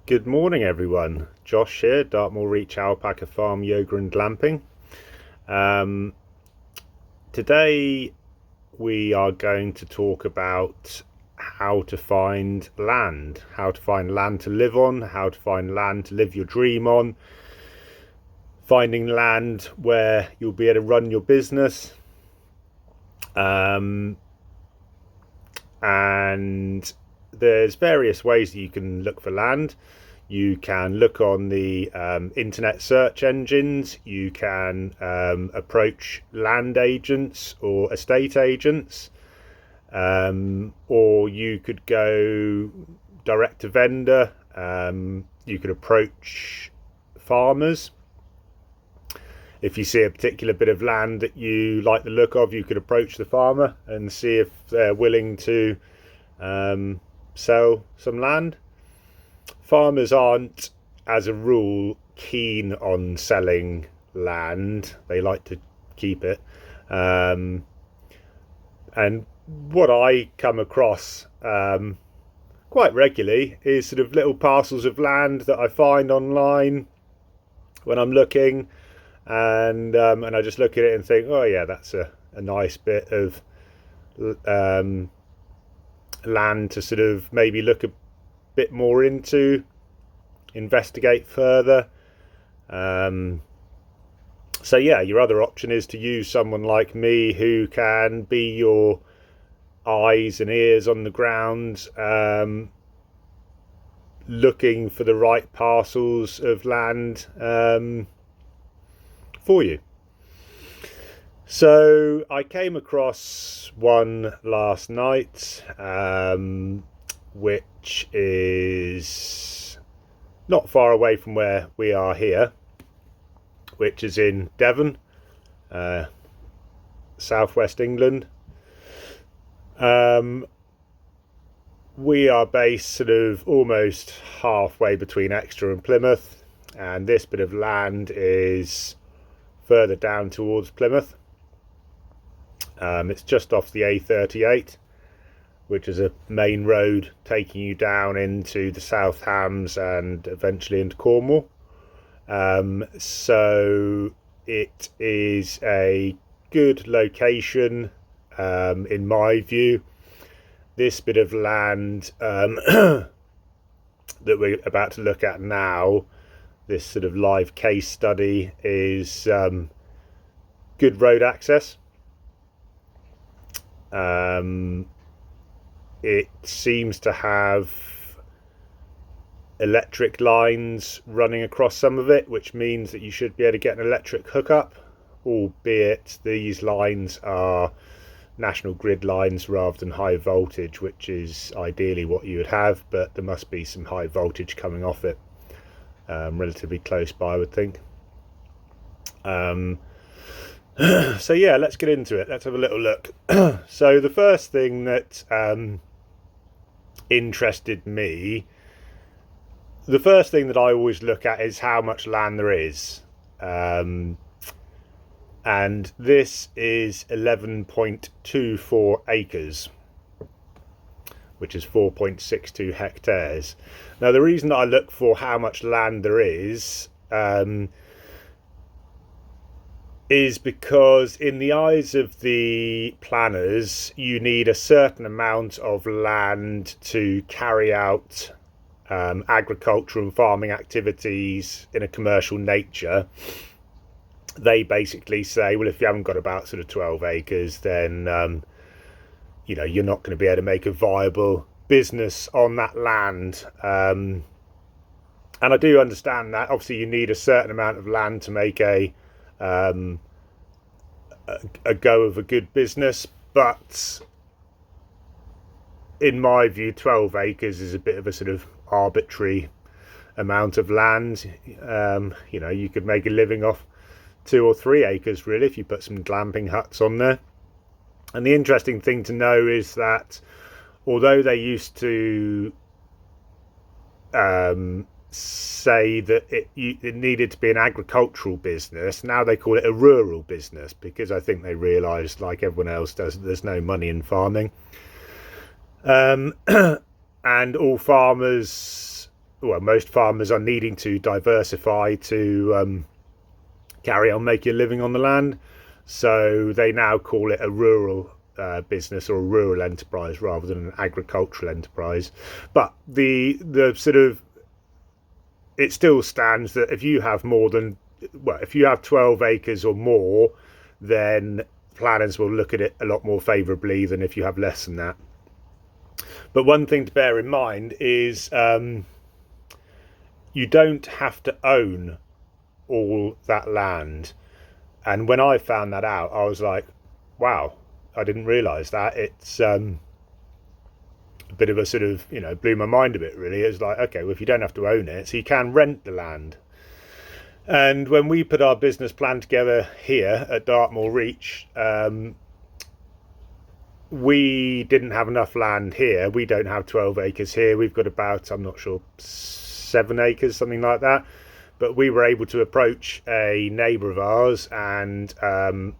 Good morning, everyone. Josh here, Dartmoor Reach Alpaca Farm Yoga and Glamping. Today we are going to talk about how to find land to live on, how to find land to live your dream on, finding land where you'll be able to run your business, and there's various ways that you can look for land. You can look on the internet search engines. You can approach land agents or estate agents, or you could go direct to vendor. You could approach farmers. If you see a particular bit of land that you like the look of, you could approach the farmer and see if they're willing to sell some land. Farmers aren't, as a rule, keen on selling land. They like to keep it. And what I come across quite regularly is sort of little parcels of land that I find online when I'm looking, and I just look at it and think, oh yeah, that's a nice bit of land to sort of maybe look a bit more into, investigate further. So yeah, your other option is to use someone like me who can be your eyes and ears on the ground, looking for the right parcels of land for you. So I came across one last night, which is not far away from where we are here, which is in Devon, southwest England. We are based sort of almost halfway between Exeter and Plymouth, and this bit of land is further down towards Plymouth. It's just off the A38, which is a main road taking you down into the South Hams and eventually into Cornwall. So it is a good location, in my view. This bit of land that we're about to look at now, this sort of live case study, is good road access. It seems to have electric lines running across some of it, which means that you should be able to get an electric hookup, albeit these lines are national grid lines rather than high voltage, which is ideally what you would have, but there must be some high voltage coming off it, relatively close by, I would think. So yeah, let's get into it. Let's have a little look. So the first thing that interested me, the first thing that I always look at is how much land there is. And this is 11.24 acres, which is 4.62 hectares. Now, the reason that I look for how much land there is because in the eyes of the planners, you need a certain amount of land to carry out agriculture and farming activities in a commercial nature. They basically say, well, if you haven't got about sort of 12 acres, then you're not going to be able to make a viable business on that land. And I do understand that. Obviously, you need a certain amount of land to make a go of a good business, but in my view, 12 acres is a bit of a sort of arbitrary amount of land. You could make a living off 2 or 3 acres really if you put some glamping huts on there. And the interesting thing to know is that although they used to say that it needed to be an agricultural business, now they call it a rural business, because I think they realised, like everyone else does, there's no money in farming. And all farmers well, most farmers are needing to diversify to carry on making a living on the land. So they now call it a rural business or a rural enterprise rather than an agricultural enterprise. But the sort of, it still stands that if you have more than, well, if you have 12 acres or more, then planners will look at it a lot more favourably than if you have less than that. But one thing to bear in mind is you don't have to own all that land. And when I found that out, I was like, wow, I didn't realise that. It's a bit of a sort of, you know, blew my mind a bit really. It's like, okay, well, if you don't have to own it, so you can rent the land. And when we put our business plan together here at Dartmoor Reach, we didn't have enough land here. We don't have 12 acres here. We've got about, I'm not sure, 7 acres, something like that. But we were able to approach a neighbour of ours and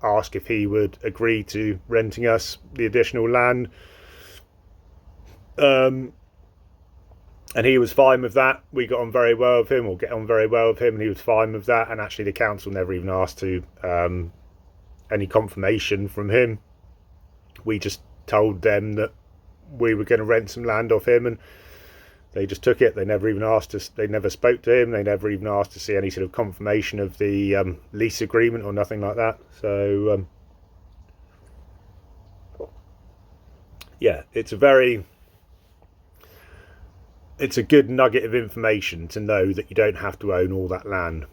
ask if he would agree to renting us the additional land. And he was fine with that. We got on very well with him, or get on very well with him, and he was fine with that. And actually the council never even asked to any confirmation from him. We just told them that we were going to rent some land off him, and they just took it. They never even asked us. They never spoke to him. They never even asked to see any sort of confirmation of the lease agreement or nothing like that. So yeah, it's a good nugget of information to know that you don't have to own all that land.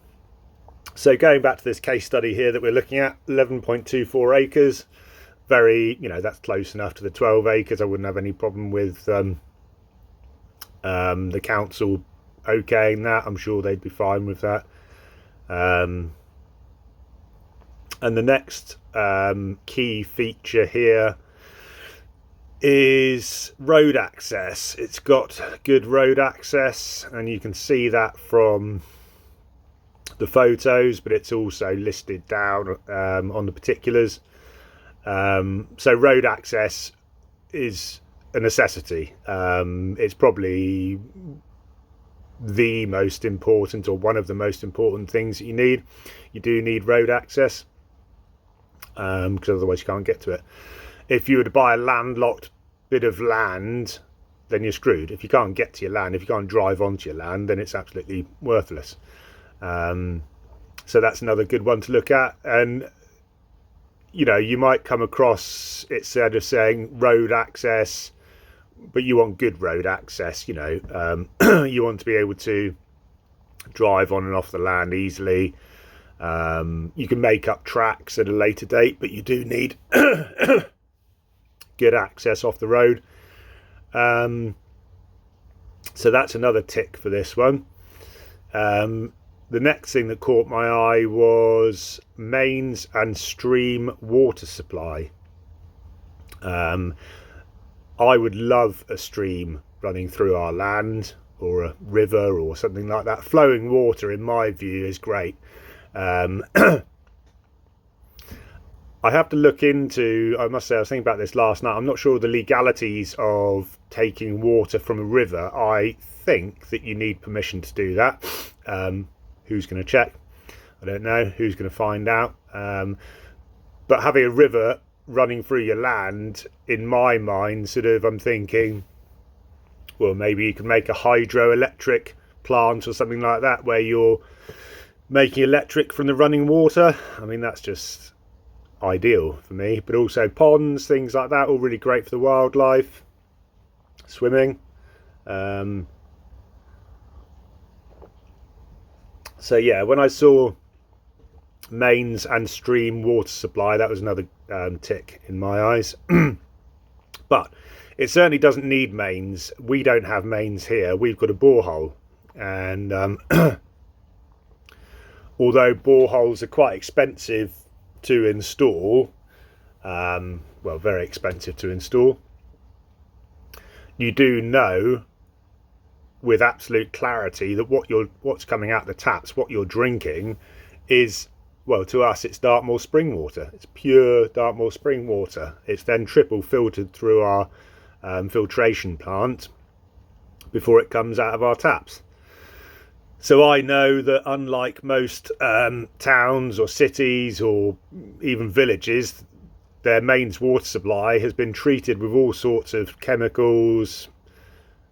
So going back to this case study here that we're looking at, 11.24 acres. Very, you know, that's close enough to the 12 acres. I wouldn't have any problem with the council okaying that. I'm sure they'd be fine with that. And the next key feature here is road access. It's got good road access, and you can see that from the photos, but it's also listed down on the particulars. So road access is a necessity. It's probably the most important, or one of the most important things that you need. You do need road access, because otherwise you can't get to it. If you were to buy a landlocked bit of land, then you're screwed. If you can't get to your land, if you can't drive onto your land, then it's absolutely worthless. So that's another good one to look at. And you know, you might come across it said of saying road access, but you want good road access. You know, you want to be able to drive on and off the land easily. You can make up tracks at a later date, but you do need good access off the road. So that's another tick for this one. The next thing that caught my eye was mains and stream water supply. I would love a stream running through our land, or a river or something like that. Flowing water, in my view, is great. I have to look into, I must say, I was thinking about this last night. I'm not sure the legalities of taking water from a river. I think that you need permission to do that. Who's going to check? I don't know. Who's going to find out? But having a river running through your land, in my mind, sort of, I'm thinking, well, maybe you can make a hydroelectric plant or something like that, where you're making electric from the running water. I mean, that's just ideal for me. But also ponds, things like that, all really great for the wildlife, swimming. So yeah, when I saw mains and stream water supply, that was another tick in my eyes. But it certainly doesn't need mains. We don't have mains here. We've got a borehole, and although boreholes are quite expensive to install, well, very expensive to install, you do know with absolute clarity that what's coming out the taps, what you're drinking, is, well, to us it's Dartmoor spring water. It's pure Dartmoor spring water. It's then triple filtered through our filtration plant before it comes out of our taps. So I know that unlike most towns or cities or even villages, their mains water supply has been treated with all sorts of chemicals.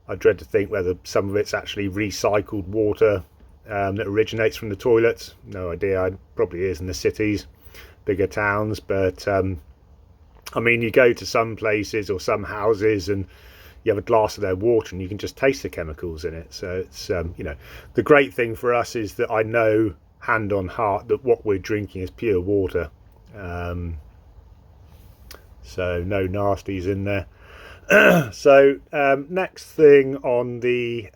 I dread to think whether some of it's actually recycled water that originates from the toilets. No idea. It probably is in the cities, bigger towns. But I mean, you go to some places or some houses and you have a glass of their water and you can just taste the chemicals in it. So it's, the great thing for us is that I know hand on heart that what we're drinking is pure water. So no nasties in there. So next thing on the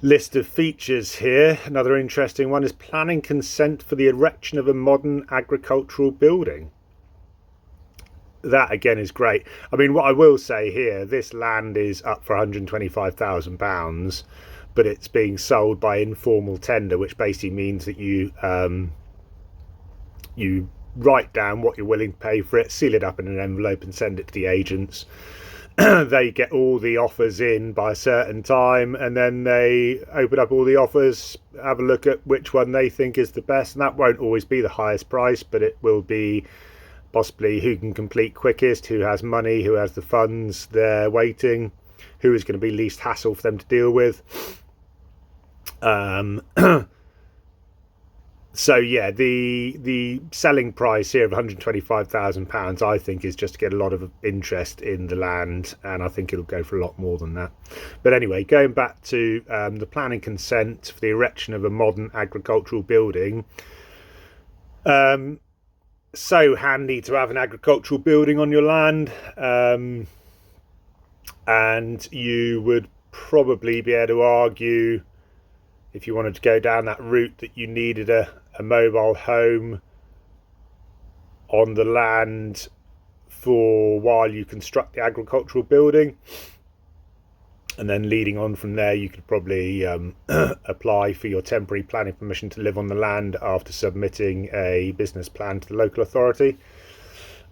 list of features here, another interesting one, is planning consent for the erection of a modern agricultural building. That again is great. I mean, what I will say here, this land is up for £125,000, but it's being sold by informal tender, which basically means that you write down what you're willing to pay for it, seal it up in an envelope and send it to the agents. They get all the offers in by a certain time, and then they open up all the offers, have a look at which one they think is the best, and that won't always be the highest price, but it will be possibly who can complete quickest, who has money, who has the funds they're waiting, who is going to be least hassle for them to deal with. So yeah, the selling price here of £125,000 I think is just to get a lot of interest in the land, and I think it'll go for a lot more than that. But anyway, going back to the planning consent for the erection of a modern agricultural building. So handy to have an agricultural building on your land, and you would probably be able to argue, if you wanted to go down that route, that you needed a mobile home on the land for while you construct the agricultural building, and then leading on from there you could probably apply for your temporary planning permission to live on the land after submitting a business plan to the local authority.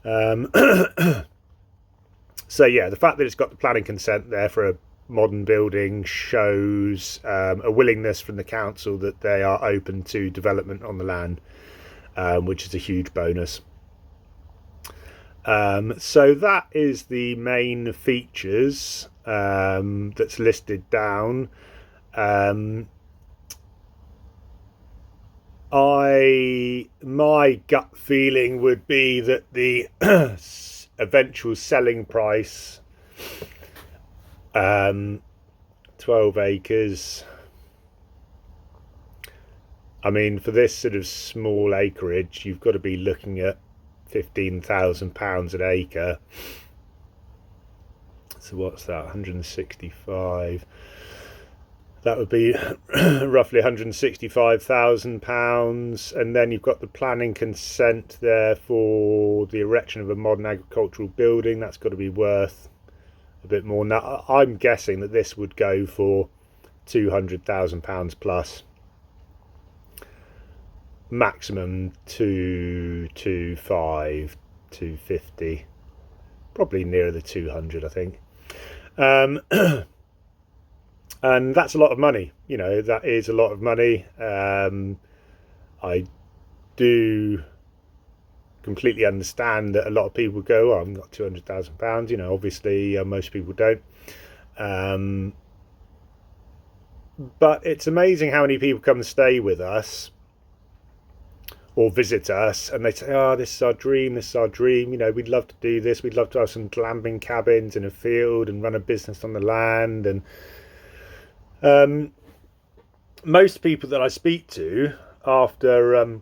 So yeah, the fact that it's got the planning consent there for a modern building shows a willingness from the council that they are open to development on the land, which is a huge bonus. So that is the main features that's listed down. My gut feeling would be that the eventual selling price, 12 acres, I mean, for this sort of small acreage, you've got to be looking at £15,000 an acre. So what's that? 165. That would be roughly £165,000, and then you've got the planning consent there for the erection of a modern agricultural building. That's got to be worth a bit more. Now, I'm guessing that this would go for £200,000 plus, maximum 225, 250, probably nearer the 200, I think. And that's a lot of money, you know, that is a lot of money. I do completely understand that a lot of people go, oh, I've got £200,000, you know, obviously most people don't. But it's amazing how many people come and stay with us or visit us, and they say, oh, this is our dream, you know, we'd love to do this, we'd love to have some glamping cabins in a field and run a business on the land. And most people that I speak to, after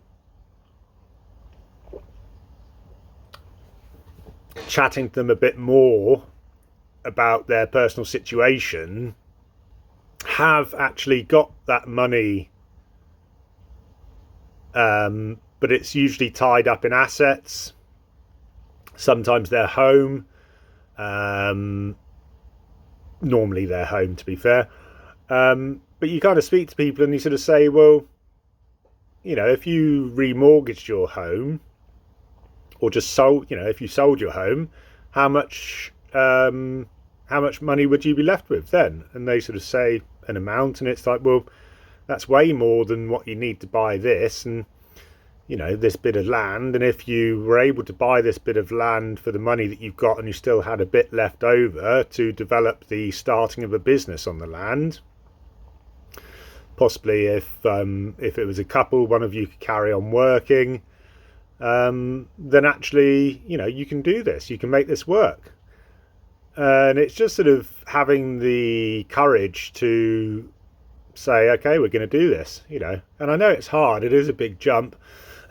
chatting to them a bit more about their personal situation, have actually got that money, but it's usually tied up in assets, sometimes their home, normally their home, to be fair. But you kind of speak to people and you sort of say, well, you know, if you remortgaged your home, or just sold, you know, if you sold your home, how much money would you be left with then? And they sort of say, an amount, and it's like, well, that's way more than what you need to buy this, and this bit of land. And if you were able to buy this bit of land for the money that you've got, and you still had a bit left over to develop the starting of a business on the land, possibly if it was a couple, one of you could carry on working, then actually, you can do this, you can make this work. And it's just sort of having the courage to say, okay, we're going to do this, and I know it's hard, it is a big jump.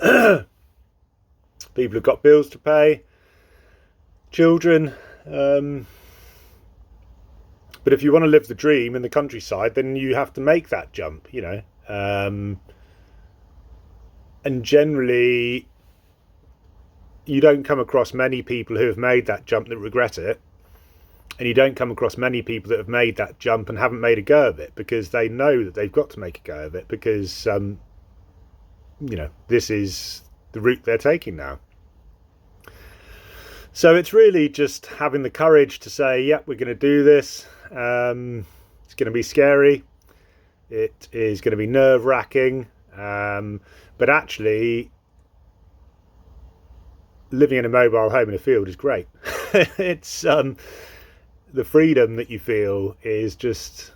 People have got bills to pay, children, but if you want to live the dream in the countryside, then you have to make that jump, and generally you don't come across many people who have made that jump that regret it, and you don't come across many people that have made that jump and haven't made a go of it, because they know that they've got to make a go of it, because this is the route they're taking now. So it's really just having the courage to say, yep, we're going to do this. It's going to be scary, it is going to be nerve-wracking, but actually living in a mobile home in a field is great. It's the freedom that you feel is just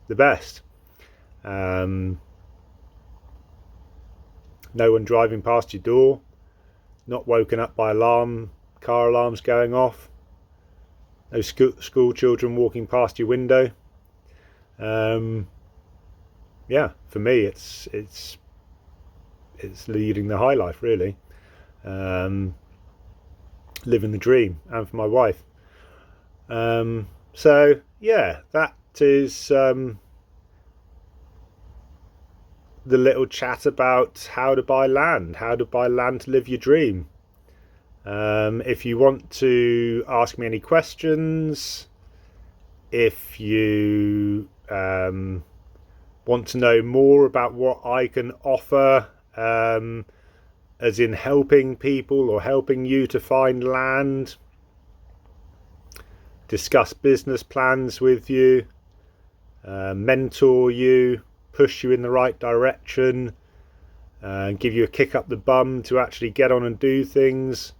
the best. No one driving past your door, not woken up by car alarms going off, no school children walking past your window. Yeah, for me it's leading the high life, really. Living the dream, and for my wife. So yeah, that is the little chat about how to buy land to live your dream. If you want to ask me any questions, if you want to know more about what I can offer, as in helping people or helping you to find land, discuss business plans with you, mentor you, push you in the right direction, and give you a kick up the bum to actually get on and do things,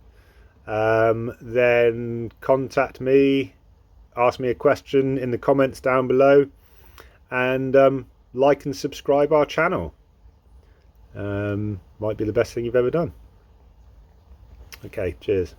then contact me, ask me a question in the comments down below, and like and subscribe our channel. Might be the best thing you've ever done. Okay, cheers.